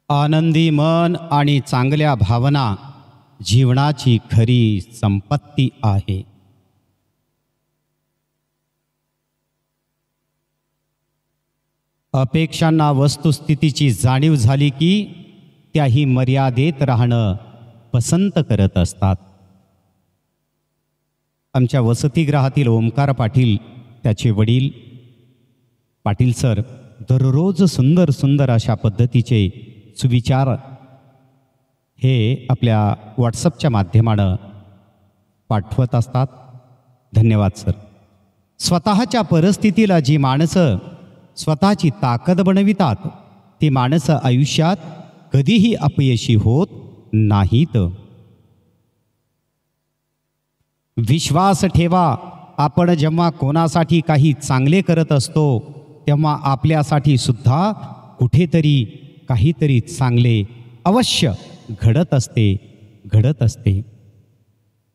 आनंदी मन आणि चांगल्या भावना जीवनाची खरी संपत्ती आहे. अपेक्षांना वस्तुस्थितीची जाणीव झाली की त्याही मर्यादेत राहणं पसंत करत असतात. आमच्या वसतिगृहातील ओमकार पाटील, त्याचे वडील पाटील सर दररोज सुंदर सुंदर अशा पद्धतीचे सुविचार हे आपल्या व्हॉट्सअपच्या माध्यमानं पाठवत असतात. धन्यवाद सर. स्वतःच्या परिस्थितीला जी माणसं स्वतःची ताकद बनवितात ती माणसं आयुष्यात कधीही अपयशी होत नाहीत. विश्वास ठेवा, आपण जेव्हा कोणासाठी काही चांगले करत असतो तेव्हा आपल्यासाठी सुद्धा कुठेतरी काहीतरी चांगले अवश्य घडत असते.